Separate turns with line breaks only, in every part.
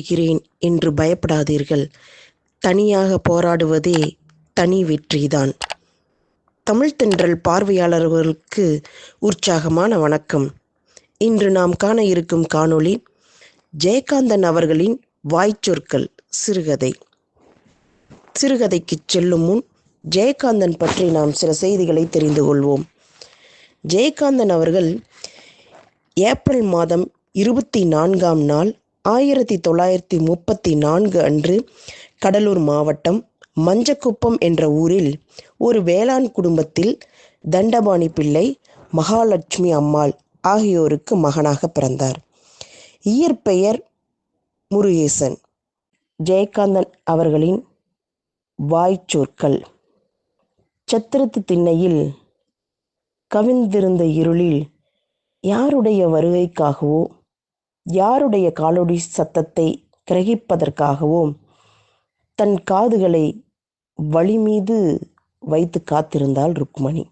போகிறேன் என்று பயப்படாதீர்கள். தனியாக போராடுவதே தனி வெற்றிதான். தமிழ்த்தென்றல் பார்வையாளர்களுக்கு உற்சாகமான வணக்கம். இன்று நாம் காண இருக்கும் காணொளி ஜெயகாந்தன் அவர்களின் வாய்ச்சொற்கள் சிறுகதை. சிறுகதைக்கு செல்லும் முன் ஜெயகாந்தன் பற்றி நாம் சில செய்திகளை தெரிந்து கொள்வோம். ஜெயகாந்தன் அவர்கள் ஏப்ரல் மாதம் 24ஆம் நாள் 1934 அன்று கடலூர் மாவட்டம் மஞ்சக்குப்பம் என்ற ஊரில் ஒரு வேளாண் குடும்பத்தில் தண்டபாணி பிள்ளை, மகாலட்சுமி அம்மாள் ஆகியோருக்கு மகனாக பிறந்தார். இயற்பெயர் முருகேசன். ஜெயகாந்தன் அவர்களின் வாய்ச்சொற்கள். சத்திரத்து திண்ணையில் கவிழ்ந்திருந்த இருளில் யாருடைய வருகைக்காகவோ, யாருடைய காலடி சத்தத்தை கிரகிப்பதற்காகவோ தன் காதுகளை வழி மீது வைத்து காத்திருந்தாள் ருக்மணி.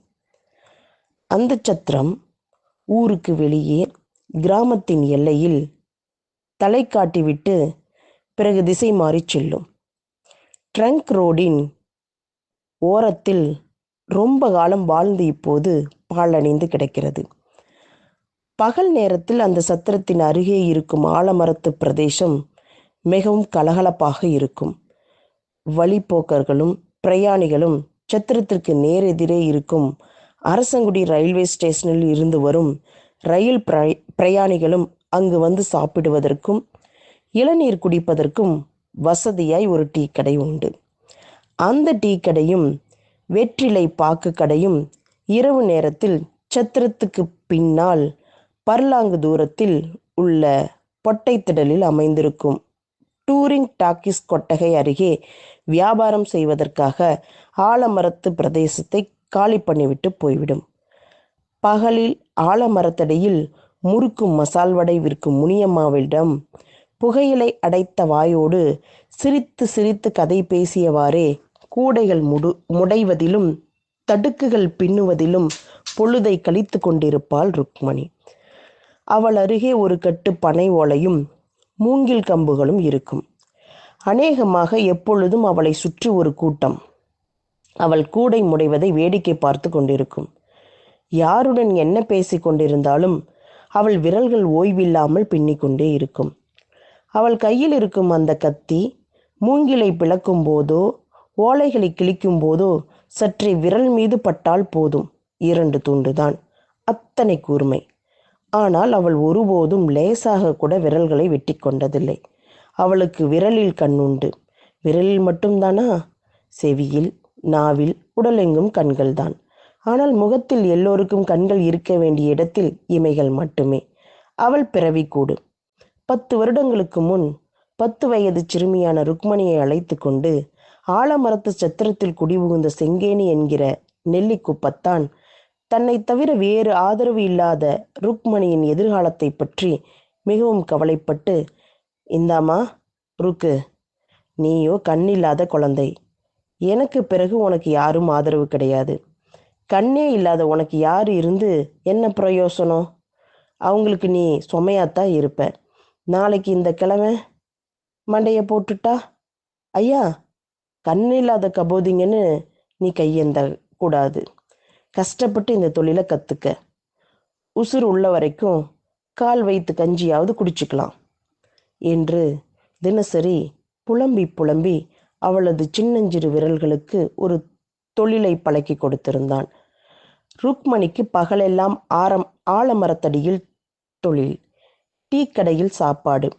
அந்த சத்திரம் ஊருக்கு வெளியே கிராமத்தின் எல்லையில் தலை காட்டிவிட்டு பிறகு திசை மாறி செல்லும். ட்ரங்க் ரோடின் ஓரத்தில் ரொம்ப காலம் வாழ்ந்து இப்போது பாழடைந்து கிடக்கிறது. பகல் நேரத்தில் அந்த சத்திரத்தின் அருகே இருக்கும் ஆலமரத்து பிரதேசம் மிகவும் கலகலப்பாக இருக்கும். வழிப்போக்கர்களும் பிரயாணிகளும் சத்திரத்திற்கு நேரெதிரே இருக்கும் அரசங்குடி ரயில்வே ஸ்டேஷனில் இருந்து வரும் ரயில் பிரயாணிகளும் அங்கு வந்து சாப்பிடுவதற்கும் இளநீர் குடிப்பதற்கும் வசதியாய் ஒரு டீ கடை உண்டு. அந்த டீ கடையும் வெற்றிலை பாக்கு கடையும் இரவு நேரத்தில் சத்திரத்துக்கு பின்னால் பர்லாங்கு தூரத்தில் உள்ள பொட்டைத்திடலில் அமைந்திருக்கும் டூரிங் டாக்கிஸ் கொட்டகை அருகே வியாபாரம் செய்வதற்காக ஆலமரத்து பிரதேசத்தை காலி பண்ணிவிட்டு போய்விடும். பகலில் ஆலமரத்தடியில் முறுக்கும் மசால் வடை விற்கும் முனியம்மாவிடம் புகையிலை அடைத்த வாயோடு சிரித்து சிரித்து கதை பேசியவாறே கூடைகள் முடைவதிலும் தடுக்குகள் பின்னுவதிலும் பொழுதை கழித்து கொண்டிருப்பாள் ருக்மணி. அவள் அருகே ஒரு கட்டு பனை ஓலையும் மூங்கில் கம்புகளும் இருக்கும். அநேகமாக எப்பொழுதும் அவளை சுற்றி ஒரு கூட்டம் அவள் கூடை முடைவதை வேடிக்கை பார்த்து கொண்டிருக்கும். யாருடன் என்ன பேசி கொண்டிருந்தாலும் அவள் விரல்கள் ஓய்வில்லாமல் பின்னிக்கொண்டே இருக்கும். அவள் கையில் இருக்கும் அந்த கத்தி மூங்கிலை பிளக்கும் போதோ ஓலைகளை கிழிக்கும் போதோ சற்றே விரல் மீது பட்டால் போதும், 2 துண்டுதான். அத்தனை கூர்மை. ஆனால் அவள் ஒருபோதும் லேசாக கூட விரல்களை வெட்டி கொண்டதில்லை. அவளுக்கு விரலில் கண்ணுண்டு. விரலில் மட்டும்தானா? செவியில், நாவில், உடலெங்கும் கண்கள்தான். ஆனால் முகத்தில் எல்லோருக்கும் கண்கள் இருக்க வேண்டிய இடத்தில் இமைகள் மட்டுமே. அவள் பிறவிக்கூடு. 10 வருடங்களுக்கு முன் 10 வயது சிறுமியான ருக்மணியை அழைத்து கொண்டு ஆலமரத்து சத்திரத்தில் குடிபுகுந்த செங்கேணி என்கிற நெல்லிக்குப்பத்தான் தன்னை தவிர வேறு ஆதரவு இல்லாத ருக்மணியின் எதிர்காலத்தை பற்றி மிகவும் கவலைப்பட்டு, இந்தாமா ருக்கு, நீயோ கண்ணில்லாத குழந்தை. எனக்கு பிறகு உனக்கு யாரும் ஆதரவு கிடையாது. கண்ணே இல்லாத உனக்கு யார் இருந்து என்ன பிரயோசனம்? அவங்களுக்கு நீ சுமையாத்தான் இருப்ப. நாளைக்கு இந்த கிழமை மண்டையை போட்டுட்டா, ஐயா கண்ணில்லாத கபோதிங்கன்னு நீ கையேந்த கூடாது. கஷ்டப்பட்டு இந்த தொழிலை கற்றுக்க. உசுறு உள்ள வரைக்கும் கால் வைத்து கஞ்சியாவது குடிச்சுக்கலாம் என்று தினசரி புலம்பி புலம்பி அவளது சின்னஞ்சிறு விரல்களுக்கு ஒரு தொழிலை பழக்கி கொடுத்திருந்தான். ருக்மணிக்கு பகலெல்லாம் ஆலமரத்தடியில் தொழில், டீ கடையில் சாப்பாடு.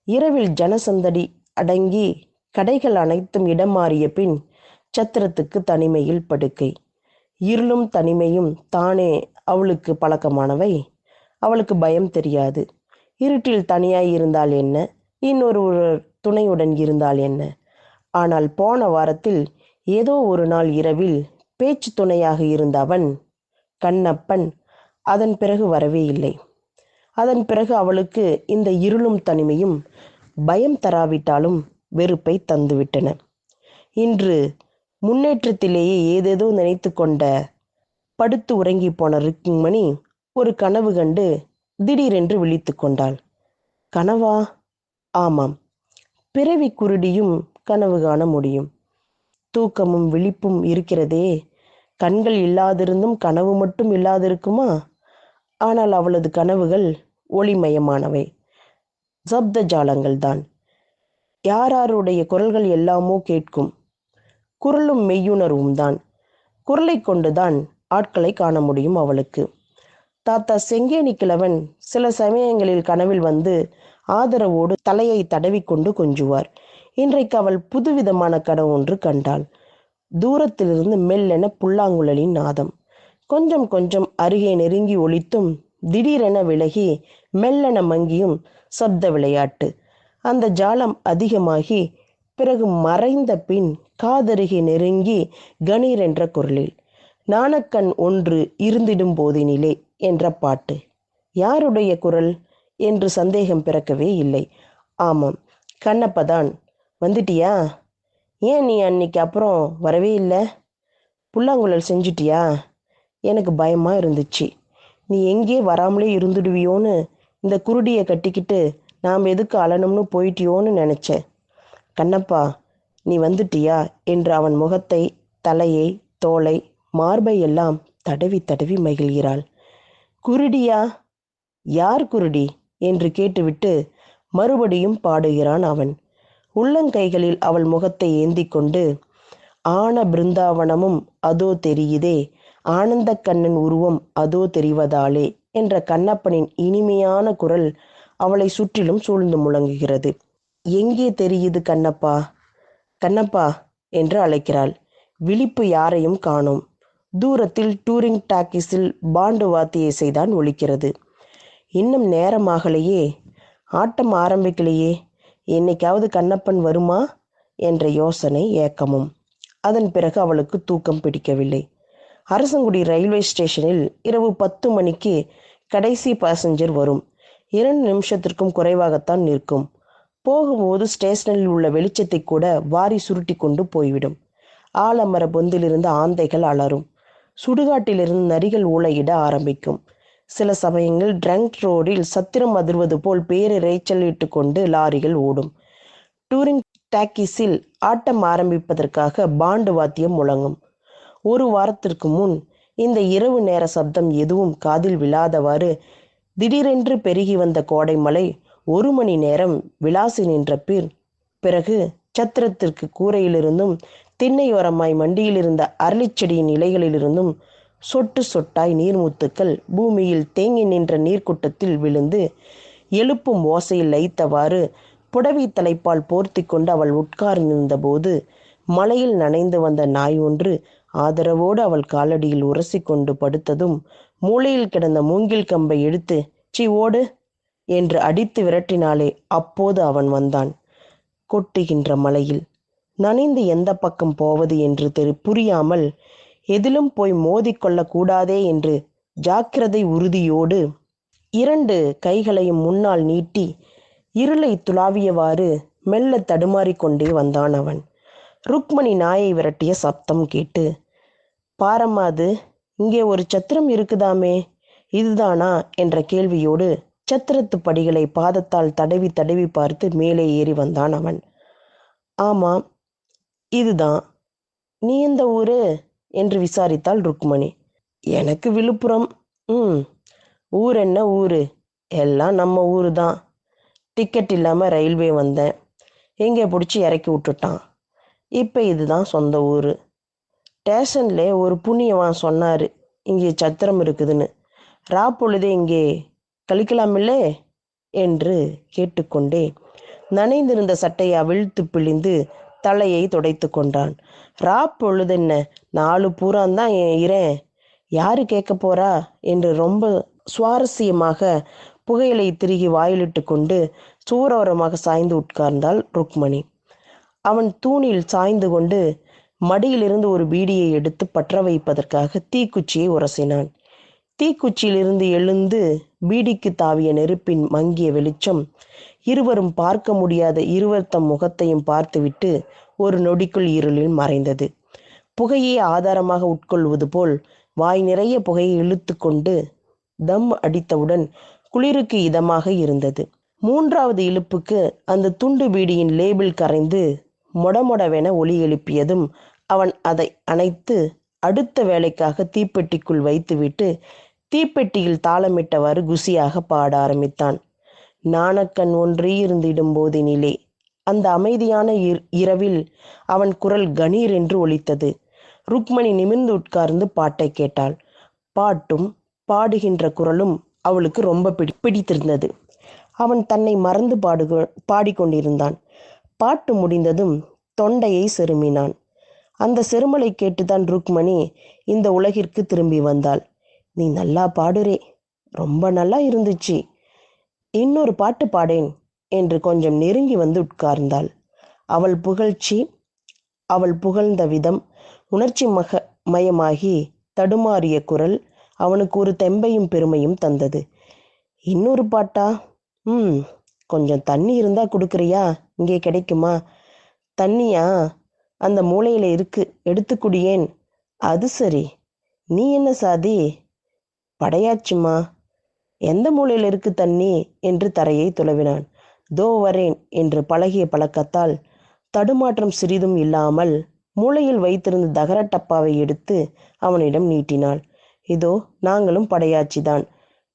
இரவில் ஜனசந்தடி அடங்கி கடைகள் அனைத்தும் இடம் மாறிய பின் சத்திரத்துக்கு தனிமையில் படுக்கை. இருளும் தனிமையும் தானே அவளுக்கு பழக்கமானவை. அவளுக்கு பயம் தெரியாது. இருட்டில் தனியாய் இருந்தால் என்ன, இன்னொரு துணையுடன் இருந்தால் என்ன? ஆனால் போன வாரத்தில் ஏதோ ஒரு நாள் இரவில் பேச்சு துணையாக இருந்த அவன் கண்ணப்பன் அதன் பிறகு வரவே இல்லை. அதன் பிறகு அவளுக்கு இந்த இருளும் தனிமையும் பயம் தராவிட்டாலும் வெறுப்பை தந்துவிட்டன. இன்று முன்னேற்றத்திலேயே ஏதேதோ நினைத்து கொண்ட படுத்து உறங்கி போன ருக்மணி ஒரு கனவு கண்டு திடீரென்று விழித்து கொண்டாள். கனவா? ஆமாம், பிறவி குருடியும் கனவு காண முடியும். தூக்கமும் விழிப்பும் இருக்கிறதே, கண்கள் இல்லாதிருந்தும் கனவு மட்டும் இல்லாதிருக்குமா? ஆனால் அவளது கனவுகள் ஒளிமயமானவை, சப்த ஜாலங்கள்தான். யாராருடைய குரல்கள் எல்லாமோ கேட்கும். குரலும் மெய்யுணர்வும் தான். குரலை கொண்டுதான் ஆட்களை காண முடியும் அவளுக்கு. தாத்தா செங்கேணி கிழவன் சில சமயங்களில் கனவில் வந்து ஆதரவோடு தலையை தடவிக்கொண்டு கொஞ்சுவார். இன்றைக்கு அவள் புதுவிதமான கனவு ஒன்று கண்டாள். தூரத்திலிருந்து மெல்லென புல்லாங்குழலின் நாதம் கொஞ்சம் கொஞ்சம் அருகே நெருங்கி ஒலித்தும் திடீரென விலகி மெல்லென மங்கியும் சப்த விளையாட்டு. அந்த ஜாலம் அதிகமாகி பிறகு மறைந்த பின் காதருகே நெருங்கி கணீர் என்ற குரலில் நாணக்கண் ஒன்று இருந்திடும் போதினிலே என்ற பாட்டு. யாருடைய குரல் என்று சந்தேகம் பிறக்கவே இல்லை. ஆமாம், கண்ணப்பதான். வந்துட்டியா? ஏன் நீ அன்னைக்கு அப்புறம் வரவே இல்லை? புல்லாங்குழல் செஞ்சிட்டியா? எனக்கு பயமாக இருந்துச்சு. நீ எங்கே வராமலே இருந்துடுவியோன்னு இந்த குருடியை கட்டிக்கிட்டு நாம் எதுக்கு அலனும்னு போயிட்டியோன்னு நினச்சேன். கண்ணப்பா, நீ வந்துட்டியா என்று அவன் முகத்தை, தலையை, தோளை, மார்பை எல்லாம் தடவி தடவி மகிழ்கிறாள். குருடியா? யார் குருடி என்று கேட்டுவிட்டு மறுபடியும் பாடுகிறான் அவன். உள்ளங்கைகளில் அவள் முகத்தை ஏந்தி கொண்டு, ஆன பிருந்தாவனமும் அதோ தெரியுதே, ஆனந்த கண்ணன் உருவம் அதோ தெரிவதாலே என்ற கண்ணப்பனின் இனிமையான குரல் அவளை சுற்றிலும் சூழ்ந்து முழங்குகிறது. எங்கே தெரியுது கண்ணப்பா? கண்ணப்பா என்று அழைக்கிறாள். விழிப்பு யாரையும் காணோம். தூரத்தில் டூரிங் டாக்கீஸில் பாண்டு வாத்திய இசைதான் ஒலிக்கிறது. இன்னும் நேரமாகலையே, ஆட்டம் ஆரம்பிக்கலையே, என்னைக்காவது கண்ணப்பன் வருமா என்ற யோசனை, ஏக்கமும். அதன் பிறகு அவளுக்கு தூக்கம் பிடிக்கவில்லை. அரசங்குடி ரயில்வே ஸ்டேஷனில் இரவு 10 மணிக்கு கடைசி பாசஞ்சர் வரும். 2 நிமிஷத்திற்கும் குறைவாகத்தான் நிற்கும். போகும்போது ஸ்டேஷனில் உள்ள வெளிச்சத்தை கூட வாரி சுருட்டி கொண்டு போய்விடும். ஆலமர பொந்திலிருந்து ஆந்தைகள் அலறும். சுடுகாட்டிலிருந்து நரிகள் ஊளையிட ஆரம்பிக்கும். சில சமயங்கள் ட்ரங்க் ரோடில் சத்திரம் அதிர்வது போல் பேரிரைச்சல் இட்டு கொண்டு லாரிகள் ஓடும். டூரிங் டாக்கீஸில் ஆட்டம் ஆரம்பிப்பதற்காக பாண்டு வாத்தியம் முழங்கும். 1 வாரத்திற்கு முன் இந்த இரவு நேர சப்தம் எதுவும் காதில் விழாதவாறு திடீரென்று பெருகி வந்த கோடை மழை 1 மணி நேரம் விளாசி நின்ற பிறகு சத்திரத்திற்கு கூரையிலிருந்தும் திண்ணையோரமாய் மண்டியில் இருந்த அரளிச்செடியின் இலைகளிலிருந்தும் சொட்டு சொட்டாய் நீர்முத்துக்கள் பூமியில் தேங்கி நின்ற நீர்க்கூட்டத்தில் விழுந்து எழுப்பும் ஓசையில் லயித்தவாறு புடவை தலைப்பால் போர்த்தி கொண்டு அவள் உட்கார்ந்திருந்த போது மலையில் நனைந்து வந்த நாய் ஒன்று ஆதரவோடு அவள் காலடியில் உரசி கொண்டு படுத்ததும் மூளையில் கிடந்த மூங்கில் கம்பை எடுத்து சி ஓடு என்று அடித்து விரட்டினாலே அப்போது அவன் வந்தான். கொட்டுகின்ற மலையில் நனைந்து எந்த பக்கம் போவது என்று புரியாமல் எதிலும் போய் மோதிக்கொள்ளக்கூடாதே என்று ஜாக்கிரதை உறுதியோடு 2 கைகளையும் முன்னால் நீட்டி இருளை துளாவியவாறு மெல்ல தடுமாறிக்கொண்டே வந்தான் அவன். ருக்மணி நாயை விரட்டிய சப்தம் கேட்டு, பாரம்மா, அது இங்கே ஒரு சத்திரம் இருக்குதாமே, இதுதானா என்ற கேள்வியோடு சத்திரத்து படிகளை பாதத்தால் தடவி தடவி பார்த்து மேலே ஏறி வந்தான் அவன். ஆமாம், இதுதான். நீ எந்த ஊரு என்று விசாரித்தாள் ருக்மணி. எனக்கு விழுப்புரம். ஊர் என்ன ஊரு? எல்லாம் நம்ம ஊரு தான். டிக்கெட் இல்லாமல் ரயில்வே வந்தேன். எங்கே பிடிச்சி இறக்கி விட்டுட்டான். இப்போ இதுதான் சொந்த ஊர். ஸ்டேஷன்ல ஒரு புண்ணியவான் சொன்னார் இங்கே சத்திரம் இருக்குதுன்னு. பொழுதே இங்கே கழிக்கலாமில்லே என்று கேட்டுக்கொண்டே நனைந்திருந்த சட்டையை அவிழ்த்து பிழிந்து தலையை துடைத்து கொண்டான். பொழுதென்ன, 4 பூராந்தான் இரேன், யாரு கேட்க போறா என்று ரொம்ப சுவாரஸ்யமாக புகையிலை திருகி வாயிலிட்டு கொண்டு சூரோரமாக சாய்ந்து உட்கார்ந்தாள் ருக்மணி. அவன் தூணில் சாய்ந்து கொண்டு மடியிலிருந்து ஒரு பீடியை எடுத்து பற்ற வைப்பதற்காக தீக்குச்சியை உரசினான். தீக்குச்சியிலிருந்து எழுந்து பீடிக்கு தாவிய நெருப்பின் மங்கிய வெளிச்சம் இருவரும் பார்க்க முடியாத இருவர் தம் முகத்தையும் பார்த்துவிட்டு ஒரு நொடிக்குள் இருளில் மறைந்தது. புகையை ஆதாரமாக உட்கொள்வது போல் வாய் நிறைய புகையை இழுத்து கொண்டு தம் அடித்தவுடன் குளிருக்கு இதமாக இருந்தது. மூன்றாவது இழுப்புக்கு அந்த துண்டு பீடியின் லேபிள் கரைந்து மொடமொடவென ஒலி எழுப்பியதும் அவன் அதை அணைத்து அடுத்த வேலைக்காக தீப்பெட்டிக்குள் வைத்துவிட்டு தீப்பெட்டியில் தாளமிட்டவாறு குசியாக பாட ஆரம்பித்தான். நாணக்கண் ஒன்றே இருந்திடும் போதினிலே. அந்த அமைதியான இரவில் அவன் குரல் கணீர் என்று ஒலித்தது. ருக்மணி நிமிர்ந்து உட்கார்ந்து பாட்டை கேட்டாள். பாட்டும் பாடுகின்ற குரலும் அவளுக்கு ரொம்ப பிடித்திருந்தது. அவன் தன்னை மறந்து பாடிக்கொண்டிருந்தான். பாட்டு முடிந்ததும் தொண்டையை செருமினான். அந்த செருமலை கேட்டுதான் ருக்மணி இந்த உலகிற்கு திரும்பி வந்தாள். நீ நல்லா பாடுறே, ரொம்ப நல்லா இருந்துச்சு, இன்னொரு பாட்டு பாடேன் என்று கொஞ்சம் நெருங்கி வந்து உட்கார்ந்தாள். அவள் புகழ்ந்த விதம் உணர்ச்சி மயமாகி தடுமாறிய குரல் அவனுக்கு ஒரு தெம்பையும் பெருமையும் தந்தது. இன்னொரு பாட்டா? கொஞ்சம் தண்ணி இருந்தா கொடுக்குறியா? இங்கே கிடைக்குமா? தண்ணியா? அந்த மூலையில இருக்கு, எடுத்து குடியேன். அது சரி, நீ என்ன சாதி? படையாச்சுமா. எந்த மூலையில் இருக்கு தண்ணி என்று தரையை துளவினான். தோ வரேன் என்று பழகிய பழக்கத்தால் தடுமாற்றம் சிறிதும் இல்லாமல் மூளையில் வைத்திருந்த தகர டப்பாவை எடுத்து அவனிடம் நீட்டினாள். இதோ நாங்களும் படையாச்சிதான்.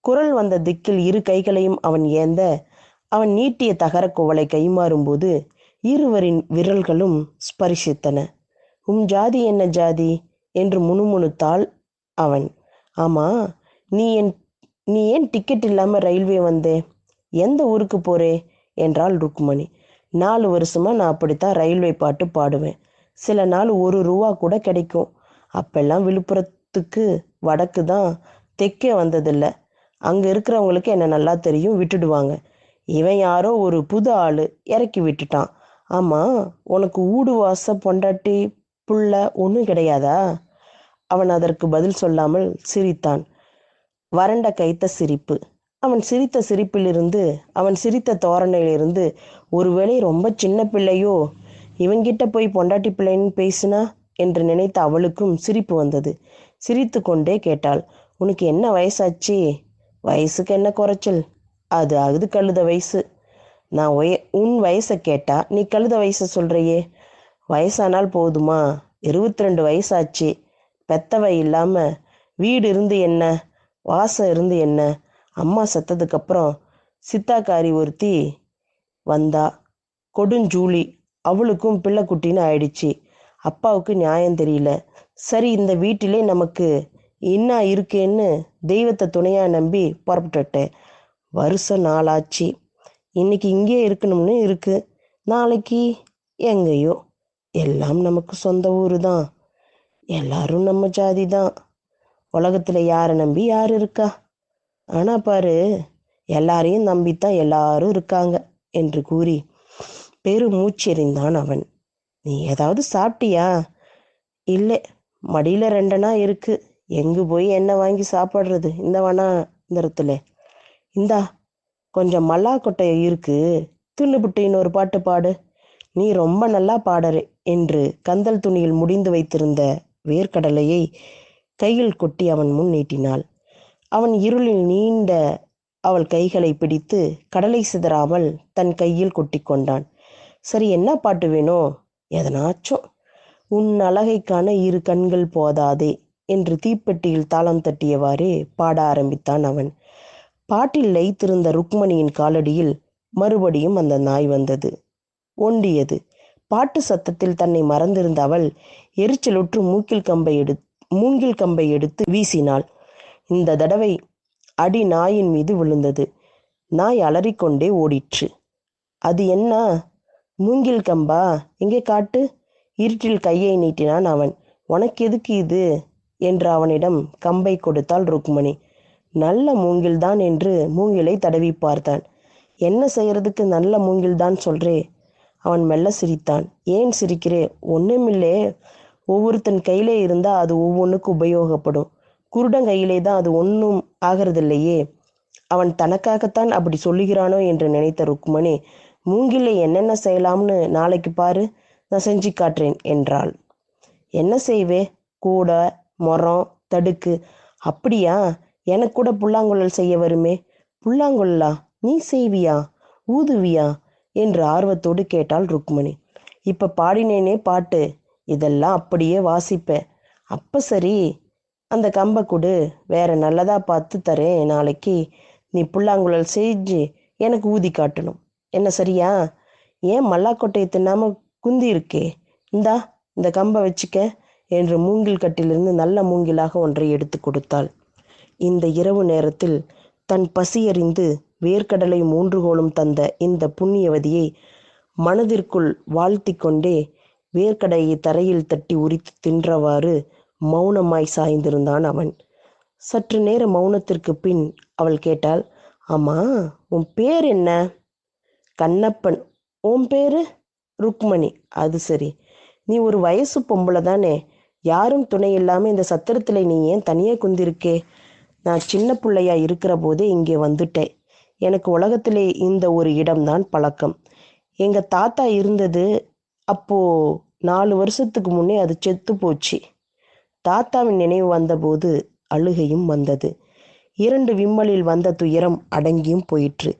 குரல் வந்த திக்கில் இரு கைகளையும் அவன் ஏந்த அவன் நீட்டிய தகர குவளை கைமாறும்போது இருவரின் விரல்களும் ஸ்பரிசித்தன. ஜாதி என்ன ஜாதி என்று முணுமுணுத்தாள் அவன். ஆமா, நீ ஏன் டிக்கெட் இல்லாம ரயில்வே வந்தே? எந்த ஊருக்கு போறே என்றாள் ருக்மணி. 4 வருஷமா நான் அப்படித்தான் ரயில்வே பாட்டு பாடுவேன். சில நாள் 1 ரூபா கூட கிடைக்கும். அப்பெல்லாம் விழுப்புரத்துக்கு வடக்கு தான், தெற்கே வந்ததில்லை. அங்கே இருக்கிறவங்களுக்கு என்ன நல்லா தெரியும், விட்டுடுவாங்க. இவன் யாரோ ஒரு புது ஆள் இறக்கி விட்டுட்டான். ஆமாம், உனக்கு ஊடு வாச பொண்டாட்டி புள்ள ஒன்றும் கிடையாதா? அவன் அதற்கு பதில் சொல்லாமல் சிரித்தான். வறண்ட கைத்த சிரிப்பு. அவன் சிரித்த சிரிப்பிலிருந்து, அவன் சிரித்த தோரணையிலிருந்து ஒருவேளை ரொம்ப சின்ன பிள்ளையோ, இவங்கிட்ட போய் பொண்டாட்டி பிள்ளைன்னு பேசுனா என்று நினைத்த அவளுக்கும் சிரிப்பு வந்தது. சிரித்து கொண்டே கேட்டாள், உனக்கு என்ன வயசாச்சு? வயசுக்கு என்ன குறைச்சல்? அது கழுத வயசு. நான் உன் வயசை கேட்டா நீ கழுத வயசை சொல்றையே. வயசானால் போதுமா? 22 வயசாச்சு. பெத்தவை இல்லாம வீடு இருந்து என்ன, வாசம் இருந்து என்ன? அம்மா செத்ததுக்கப்புறம் சித்தாக்காரி ஒருத்தி வந்தா, கொடுஞ்சூலி. அவளுக்கும் பிள்ளை குட்டின்னு ஆயிடுச்சு. அப்பாவுக்கு நியாயம் தெரியல. சரி, இந்த வீட்டிலே நமக்கு இன்னா இருக்கேன்னு தெய்வத்தை துணையா நம்பி புறப்பட்டுட்டேன். வருஷம் நாளாச்சு. இன்னைக்கு இங்கே இருக்கணும்னு இருக்கு, நாளைக்கு எங்கேயோ. எல்லாம் நமக்கு சொந்த ஊரு தான். எல்லாரும் நம்ம ஜாதி தான். உலகத்துல யாரை நம்பி யார் இருக்கா? ஆனா பாரு, எல்லாரையும் நம்பித்தான் எல்லாரும் இருக்காங்க என்று கூறி பெரு மூச்செறிந்தான் அவன். நீ ஏதாவது சாப்பிட்டியா? இல்லை, மடியில 2 இருக்கு. எங்கு போய் என்ன வாங்கி சாப்பிட்றது இந்த வனாந்தரத்துல? இந்தா கொஞ்சம் மல்லாக்கொட்டை இருக்கு, தின்னுபிட்டு இன்னொரு பாட்டு பாடு. நீ ரொம்ப நல்லா பாடறே என்று கந்தல் துணியில் முடிந்து வைத்திருந்த வேர்க்கடலையை கையில் கொட்டி அவன் முன் நீட்டினாள். அவன் இருளில் நீண்ட அவள் கைகளை பிடித்து கடலை சிதறாமல் தன் கையில் கொட்டி கொண்டான். சரி, என்ன பாட்டு வேணும்? எதனாச்சும். உன் அழகை காண 2 கண்கள் போதாதே என்று தீப்பெட்டியில் தாளம் தட்டியவாறே பாட ஆரம்பித்தான் அவன். பாட்டில் லயித்திருந்த ருக்மணியின் காலடியில் மறுபடியும் அந்த நாய் வந்தது, ஒண்டியது. பாட்டு சத்தத்தில் தன்னை மறந்திருந்த அவள் எரிச்சலுற்று மூங்கில் கம்பை எடுத்து வீசினாள். இந்த தடவை அடி நாயின் மீது விழுந்தது. நாய் அலறிக்கொண்டே ஓடிற்று. அது என்ன, மூங்கில் கம்பா? எங்கே காட்டு. இருட்டில் கையை நீட்டினான் அவன். உனக்கு எதுக்கு இது என்று அவனிடம் கம்பை கொடுத்தாள் ருக்மணி. நல்ல மூங்கில்தான் என்று மூங்கிலை தடவி பார்த்தான். என்ன செய்யறதுக்கு நல்ல மூங்கில்தான் சொல்றே? அவன் மெல்ல சிரித்தான். ஏன் சிரிக்கிறே? ஒண்ணுமில்லே. ஒவ்வொருத்தன் கையிலே இருந்தா அது ஒவ்வொன்றுக்கு உபயோகப்படும். குருடன் கையிலே தான் அது ஒன்றும் ஆகிறதில்லையே. அவன் தனக்காகத்தான் அப்படி சொல்லுகிறானோ என்று நினைத்த ருக்மணி, மூங்கிலை என்னென்ன செய்யலாம்னு நாளைக்கு பாரு, நான் செஞ்சு காட்டுறேன் என்றாள். என்ன செய்வே? கூடை, மரம், தடுக்கு. அப்படியா? எனக்கு கூட புல்லாங்குழல் செய்ய வருமே. புல்லாங்குழலா? நீ செய்வியா? ஊதுவியா என்று ஆர்வத்தோடு கேட்டாள் ருக்மணி. இப்ப பாடினேனே பாட்டு, இதெல்லாம் அப்படியே வாசிப்பேன். அப்ப சரி, அந்த கம்பை கொடு, வேற நல்லதா பார்த்து தரேன். நாளைக்கு நீ புல்லாங்குழல் செஞ்சு எனக்கு ஊதி காட்டணும். என்ன சரியா? ஏன் மல்லாக்கொட்டையை தின்னாம குந்தி இருக்கே? இந்தா இந்த கம்பை வச்சுக்க என்று மூங்கில் கட்டிலிருந்து நல்ல மூங்கிலாக ஒன்றை எடுத்து கொடுத்தாள். இந்த இரவு நேரத்தில் தன் பசியறிந்து வேர்க்கடலை 3 கோலும் தந்த இந்த புண்ணியவதியை மனதிற்குள் வாழ்த்தி கொண்டே வேர்க்கடையை தரையில் தட்டி உரித்து தின்றவாறு மௌனமாய் சாய்ந்திருந்தான் அவன். சற்று நேர மௌனத்திற்கு பின் அவள் கேட்டாள், ஆமா, உன் பேர் என்ன? கண்ணப்பன். உன் பேரு? ருக்மணி. அது சரி, நீ ஒரு வயசு பொம்பளை தானே? யாரும் துணை இல்லாம இந்த சத்திரத்துல நீ ஏன் தனியே குந்திருக்கே? நான் சின்ன பிள்ளையா இருக்கிற போதே இங்கே வந்துட்டேன். எனக்கு உலகத்திலே இந்த ஒரு இடம்தான் பழக்கம். எங்க தாத்தா இருந்தது அப்போ 4 வருஷத்துக்கு முன்னே அது செத்து போச்சு. தாத்தாவின் நினைவு வந்தபோது அழுகையும் வந்தது. 2 விம்மலில் வந்த துயரம் அடங்கியும் போயிற்று.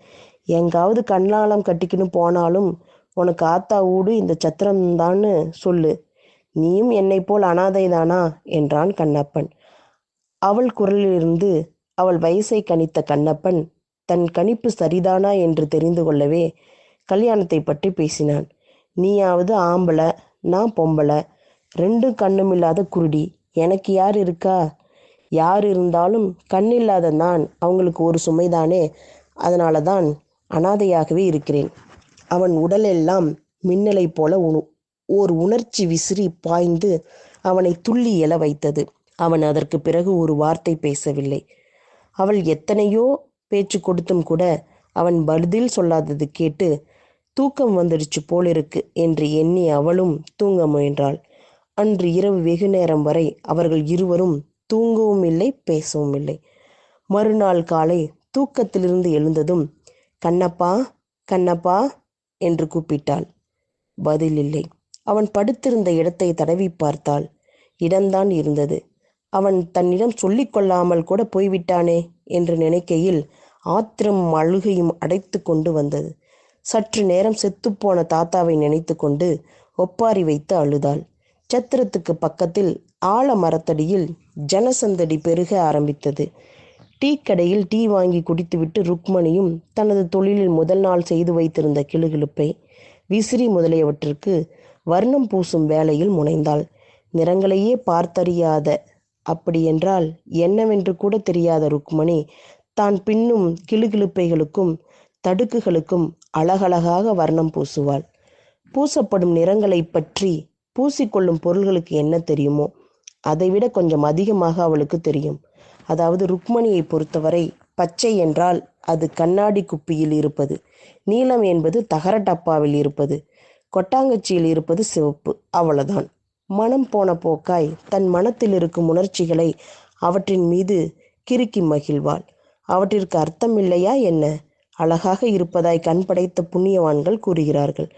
எங்காவது கண்ணாலம் கட்டிக்கின்னு போனாலும் உனக்கு ஆத்தா ஊடு இந்த சத்திரம்தான்னு சொல்லு. நீயும் என்னை போல் அனாதைதானா என்றான் கண்ணப்பன். அவள் குரலிலிருந்து அவள் வயசை கணித்த கண்ணப்பன் தன் கணிப்பு சரிதானா என்று தெரிந்து கொள்ளவே கல்யாணத்தை பற்றி பேசினான். நீயாவது ஆம்பளை, நான் பொம்பளை, 2 கண்ணுமில்லாத குருடி. எனக்கு யார் இருக்கா? யார் இருந்தாலும் கண்ணில்லாத நான் அவங்களுக்கு ஒரு சுமைதானே. அதனால தான் அனாதையாகவே இருக்கிறேன். அவன் உடலெல்லாம் மின்னலை போல ஓர் உணர்ச்சி விசிறி பாய்ந்து அவனை துள்ளி எழ வைத்தது. அவன் அதற்கு பிறகு ஒரு வார்த்தை பேசவில்லை. அவள் எத்தனையோ பேச்சு கொடுத்தும் கூட அவன் பதில் சொல்லாதது கேட்டு தூக்கம் வந்துடுச்சு போலிருக்கு என்று எண்ணி அவளும் தூங்க முயன்றாள். அன்று இரவு வெகு நேரம் வரை அவர்கள் இருவரும் தூங்கவும் இல்லை, பேசவும் இல்லை. மறுநாள் காலை தூக்கத்திலிருந்து எழுந்ததும் கண்ணப்பா, கண்ணப்பா என்று கூப்பிட்டாள். பதில் இல்லை. அவன் படுத்திருந்த இடத்தை தடவி பார்த்தாள். இடம்தான் இருந்தது. அவன் தன்னிடம் சொல்லிக் கொள்ளாமல் கூட போய்விட்டானே என்று நினைக்கையில் ஆத்திரம் அழுகையும் அடைத்து கொண்டு வந்தது. சற்று நேரம் செத்துப்போன தாத்தாவை நினைத்து கொண்டு ஒப்பாரி வைத்து அழுதாள். சத்திரத்துக்கு பக்கத்தில் ஆழ மரத்தடியில் ஜனசந்தடி பெருக ஆரம்பித்தது. டீ கடையில் டீ வாங்கி குடித்துவிட்டு ருக்மணியும் தனது தொழிலில் முதல் நாள் செய்து வைத்திருந்த கிளுகிளுப்பை, விசிறி முதலியவற்றிற்கு வர்ணம் பூசும் வேலையில் முனைந்தாள். நிறங்களையே பார்த்தறியாத, அப்படியென்றால் என்னவென்று கூட தெரியாத ருக்மணி தான் பின்னும் கிளுகிளுப்பைகளுக்கும் தடுக்குகளுக்கும் அழகழகாக வர்ணம் பூசுவாள். பூசப்படும் நிறங்களை பற்றி பூசிக்கொள்ளும் பொருள்களுக்கு என்ன தெரியுமோ அதைவிட கொஞ்சம் அதிகமாக அவளுக்கு தெரியும். அதாவது ருக்மணியை பொறுத்தவரை பச்சை என்றால் அது கண்ணாடி குப்பியில் இருப்பது, நீலம் என்பது தகர டப்பாவில் இருப்பது, கொட்டாங்கச்சியில் இருப்பது சிவப்பு, அவ்வளவுதான். மனம் போன போக்காய் தன் மனத்தில் இருக்கும் உணர்ச்சிகளை அவற்றின் மீது கிறுக்கி மகிழ்வாள். அவற்றிற்கு அர்த்தம் இல்லையா என்ன? அழகாக இருப்பதாய் கண் படைத்த புண்ணியவான்கள் கூறுகிறார்கள்.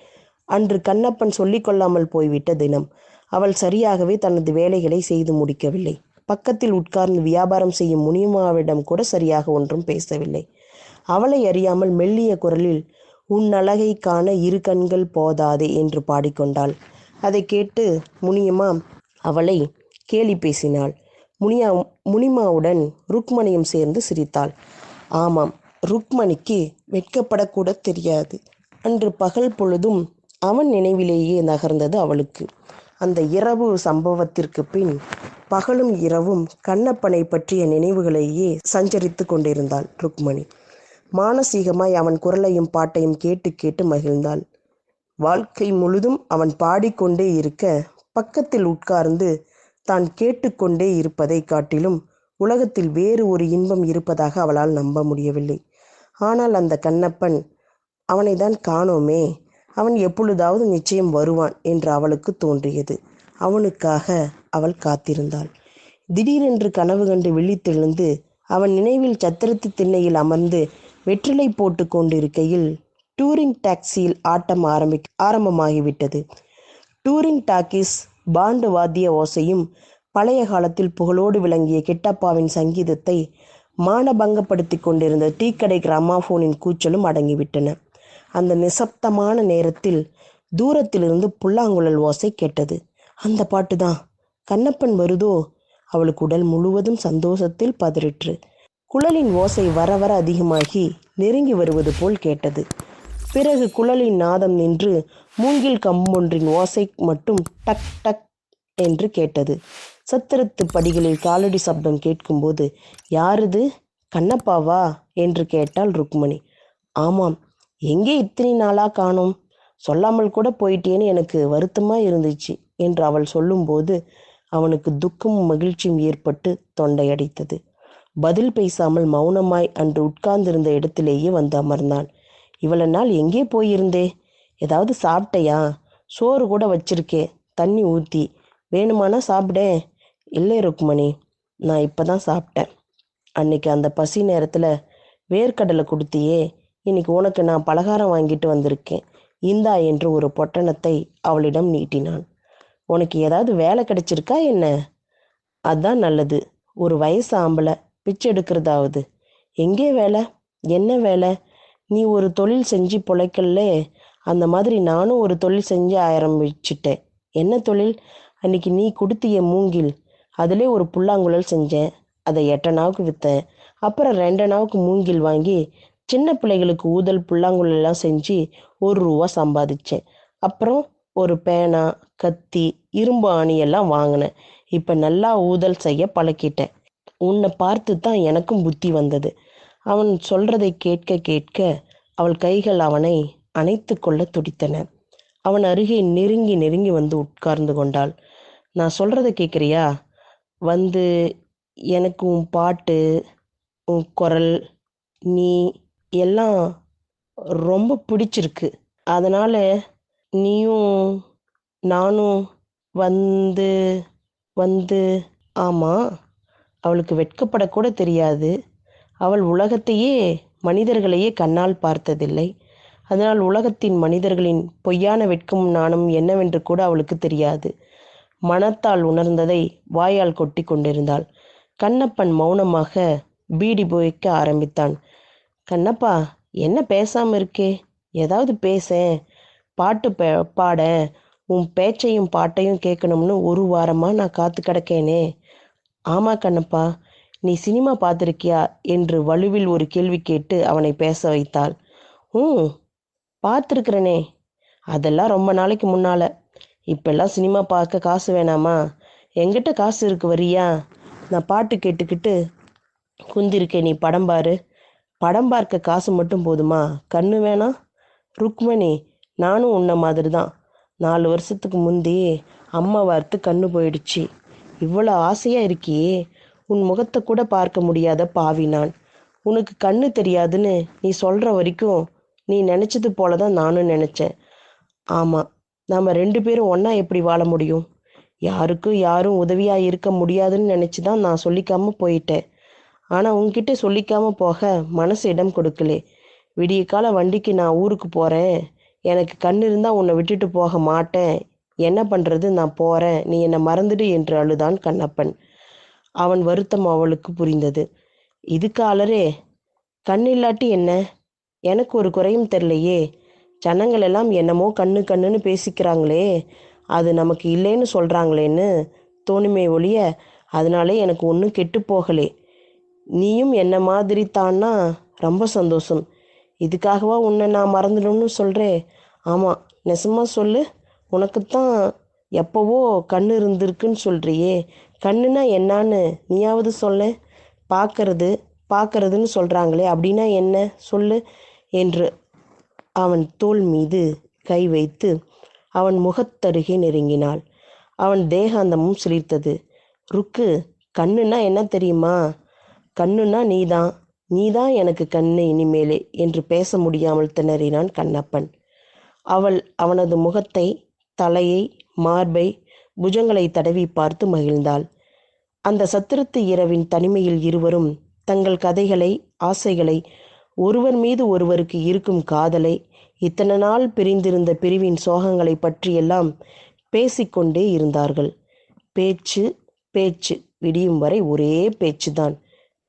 அன்று கண்ணப்பன் சொல்லிக்கொள்ளாமல் போய்விட்ட தினம். அவள் சரியாகவே தனது வேலைகளை செய்து முடிக்கவில்லை. பக்கத்தில் உட்கார்ந்து வியாபாரம் செய்யும் முனியம்மாவிடம் கூட சரியாக ஒன்றும் பேசவில்லை. அவளை அறியாமல் மெல்லிய குரலில் உன் அழகை காண 2 கண்கள் போதாதே என்று பாடிக்கொண்டாள். அதை கேட்டு முனியம்மா அவளை கேலி பேசினாள். முனிமாவுடன் ருக்மணியும் சேர்ந்து சிரித்தாள். ஆமாம், ருக்மணிக்கு வெட்கப்படக்கூட தெரியாது. அன்று பகல் பொழுதும் அவன் நினைவிலேயே நகர்ந்தது அவளுக்கு. அந்த இரவு சம்பவத்திற்கு பின் பகலும் இரவும் கண்ணப்பனை பற்றிய நினைவுகளையே சஞ்சரித்து கொண்டிருந்தாள் ருக்மணி. மானசீகமாய் அவன் குரலையும் பாட்டையும் கேட்டு கேட்டு மகிழ்ந்தாள். வாழ்க்கை முழுதும் அவன் பாடிக்கொண்டே இருக்க பக்கத்தில் உட்கார்ந்து தான் கேட்டுக்கொண்டே இருப்பதை காட்டிலும் உலகத்தில் வேறு ஒரு இன்பம் இருப்பதாக அவளால் நம்ப முடியவில்லை. ஆனால் அந்த கண்ணப்பன், அவனை தான் காணோமே, அவன் எப்பொழுதாவது நிச்சயம் வருவான் என்று அவளுக்கு தோன்றியது. அவனுக்காக அவள் காத்திருந்தாள். திடீரென்று கனவு கண்டு விழித்தெழுந்து அவன் நினைவில் சத்திரத்து திண்ணையில் அமர்ந்து வெற்றிலை போட்டு கொண்டிருக்கையில் டூரிங் டாக்ஸியில் ஆட்டம் ஆரம்பமாகிவிட்டது. டூரிங் டாக்கீஸ் பாண்டு வாத்திய ஓசையும் பழைய காலத்தில் புகழோடு விளங்கிய கிட்டப்பாவின் சங்கீதத்தை மானபங்கப்படுத்தி கொண்டிருந்த டீக்கடை கிராமாஃபோனின் கூச்சலும் அடங்கிவிட்டன. அந்த நிசப்தமான நேரத்தில் தூரத்திலிருந்து புல்லாங்குழல் ஓசை கேட்டது. அந்த பாட்டுதான், கண்ணப்பன் வருதோ? அவளுக்கு உடல் முழுவதும் சந்தோஷத்தில் பதறிற்று. குழலின் ஓசை வர வர அதிகமாகி நெருங்கி வருவது போல் கேட்டது. பிறகு குழலின் நாதம் நின்று மூங்கில் கம்பொன்றின் ஓசை மட்டும் டக் டக் என்று கேட்டது. சத்திரத்து படிகளில் காலடி சப்தம் கேட்கும்போது, யாரது, கண்ணப்பாவா என்று கேட்டாள் ருக்மணி. ஆமாம், எங்கே இத்தனை நாளா காணோம், சொல்லாமல் கூட போயிட்டேன்னு எனக்கு வருத்தமாக இருந்துச்சு என்று அவள் சொல்லும்போது அவனுக்கு துக்கமும் மகிழ்ச்சியும் ஏற்பட்டு தொண்டையடைத்தது. பதில் பேசாமல் மௌனமாய் அன்று உட்கார்ந்திருந்த இடத்திலேயே வந்து அமர்ந்தான். இவ்வளவு நாள் எங்கே போயிருந்தே? ஏதாவது சாப்பிட்டையா? சோறு கூட வச்சிருக்கே, தண்ணி ஊற்றி, வேணுமானா சாப்பிடே. இல்லை ருக்மணி, நான் இப்போ தான் சாப்பிட்டேன். அன்னைக்கு அந்த பசி நேரத்தில் வேர்க்கடலை கொடுத்தியே, இன்னைக்கு உனக்கு நான் பலகாரம் வாங்கிட்டு வந்திருக்கேன், இந்தா என்று ஒரு பொட்டணத்தை அவளிடம் நீட்டினான். உனக்கு ஏதாவது வேலை கிடைச்சிருக்கா என்ன? அதான் நல்லது, ஒரு வயசு ஆம்பளை பிச்சை எடுக்கிறதாவது. எங்கே வேலை? என்ன வேலை? நீ ஒரு தொழில் செஞ்சு பொழைக்கல்ல, அந்த மாதிரி நானும் ஒரு தொழில் செஞ்சு ஆரம்பிச்சிட்டேன். என்ன தொழில்? அன்னைக்கு நீ கொடுத்திய மூங்கில், அதிலே ஒரு புல்லாங்குழல் செஞ்சேன். அதை 8 அணாவுக்கு விற்றேன். அப்புறம் 2 அணாவுக்கு மூங்கில் வாங்கி சின்ன பிள்ளைகளுக்கு ஊதல் புல்லாங்குழல் எல்லாம் செஞ்சு ₹1 சம்பாதிச்சேன். அப்புறம் ஒரு பேனா, கத்தி, இரும்பு ஆணி எல்லாம் வாங்கினேன். இப்போ நல்லா ஊதல் செய்ய பழக்கிட்டேன். உன்னை பார்த்து தான் எனக்கும் புத்தி வந்தது. அவன் சொல்றதை கேட்க கேட்க அவள் கைகள் அவனை அணைத்து கொள்ள துடித்தன. அவன் அருகே நெருங்கி நெருங்கி வந்து உட்கார்ந்து கொண்டாள். நான் சொல்றதை கேட்குறியா? வந்து எனக்கு உன் பாட்டு, உன் குரல், நீ எல்லாம் ரொம்ப பிடிச்சிருக்கு. அதனால் நீயும் நானும் வந்து வந்து ஆமாம். அவளுக்கு வெட்கப்படக்கூட தெரியாது. அவள் உலகத்தையே, மனிதர்களையே கண்ணால் பார்த்ததில்லை. அதனால் உலகத்தின் மனிதர்களின் பொய்யான வெட்கமும் நாணமும் என்னவென்று கூட அவளுக்கு தெரியாது. மனத்தால் உணர்ந்ததை வாயால் கொட்டி கொண்டிருந்தாள். கண்ணப்பன் மௌனமாக பீடி புகைக்க ஆரம்பித்தான். கண்ணப்பா, என்ன பேசாமல் இருக்கே? ஏதாவது பேசேன். பாட்டு பாட, உன் பேச்சையும் பாட்டையும் கேட்கணும்னு 1 வாரமாக நான் காத்து கிடக்கேனே. ஆமா கண்ணப்பா, நீ சினிமா பார்த்துருக்கியா என்று வலுவில் ஒரு கேள்வி கேட்டு அவனை பேச வைத்தாள். பார்த்துருக்குறனே, அதெல்லாம் ரொம்ப நாளைக்கு முன்னால். இப்பெல்லாம் சினிமா பார்க்க காசு வேணாமா? என்கிட்ட காசு இருக்கு, வரியா? நான் பாட்டு கேட்டுக்கிட்டு குந்திருக்கேன், நீ படம் பாரு. படம் பார்க்க காசு மட்டும் போதுமா? கண்ணு வேணாம்? ருக்மணி, நானும் உன்ன மாதிரி தான். 4 வருஷத்துக்கு முந்தி அம்மா வார்த்து கண்ணு போயிடுச்சு. இவ்வளோ ஆசையாக இருக்கியே, உன் முகத்தை கூட பார்க்க முடியாத பாவி நான். உனக்கு கண்ணு தெரியாதுன்னு நீ சொல்கிற வரைக்கும் நீ நினச்சது போல தான் நானும் நினச்சேன். ஆமாம், நாம் 2 பேரும் ஒன்றா எப்படி வாழ முடியும்? யாருக்கும் யாரும் உதவியாக இருக்க முடியாதுன்னு நினச்சி தான் நான் சொல்லிக்காமல் போயிட்டேன். ஆனால் உன்கிட்ட சொல்லிக்காமல் போக மனசு இடம் கொடுக்கலே. விடிய கால வண்டிக்கு நான் ஊருக்கு போகிறேன். எனக்கு கண் இருந்தால் உன்னை விட்டுட்டு போக மாட்டேன். என்ன பண்ணுறது, நான் போகிறேன், நீ என்னை மறந்துடு என்று அழுதான் கண்ணப்பன். அவன் வருத்தம் அவளுக்கு புரிந்தது. இதுக்கு அலறே? கண் இல்லாட்டி என்ன? எனக்கு ஒரு குறையும் தெரியலையே. ஜனங்கள் எல்லாம் என்னமோ கண்ணு கண்ணுன்னு பேசிக்கிறாங்களே, அது நமக்கு இல்லைன்னு சொல்கிறாங்களேன்னு தோணுமே ஒழிய, அதனாலே எனக்கு ஒன்றும் கெட்டு போகலே. நீயும் என்ன மாதிரி தான்னா ரொம்ப சந்தோஷம். இதுக்காகவா உன்னை நான் மறந்துடணும்னு சொல்கிறேன்? ஆமாம், நெசமாக சொல்லு. உனக்குத்தான் எப்போவோ கண்ணு இருந்திருக்குன்னு சொல்கிறியே. கண்ணுனா என்னான்னு நீயாவது சொல்ல. பார்க்கறதுன்னு சொல்கிறாங்களே, அப்படின்னா என்ன சொல்லு என்று அவன் தோள் மீது கை வைத்து அவன் முகத்தருகே நெருங்கினாள். அவன் தேகாந்தமும் சிலிர்த்தது. ருக்கு, கண்ணுன்னா என்ன தெரியுமா? கண்ணுன்னா நீதான் எனக்கு கண்ணு இனிமேலே என்று பேச முடியாமல் திணறினான் கண்ணப்பன். அவள் அவனது முகத்தை, தலையை, மார்பை, புஜங்களை தடவி பார்த்து மகிழ்ந்தாள். அந்த சத்திரத்து இரவின் தனிமையில் இருவரும் தங்கள் கதைகளை, ஆசைகளை, ஒருவர் மீது ஒருவருக்கு இருக்கும் காதலை, இத்தனை நாள் பிரிந்திருந்த பிரிவின் சோகங்களை பற்றியெல்லாம் பேசிக்கொண்டே இருந்தார்கள். பேச்சு பேச்சு, விடியும் வரை ஒரே பேச்சுதான்.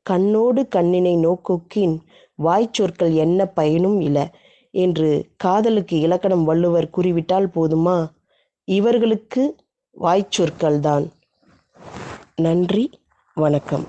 கண்ணோடு கண்ணினை நோக்கோக்கின் வாய்ச்சொற்கள் என்ன பயனும் இல்லை. என்று காதலுக்கு இலக்கணம் வள்ளுவர் கூறிவிட்டால் போதுமா? இவர்களுக்கு வாய்ச்சொற்கள்தான். நன்றி, வணக்கம்.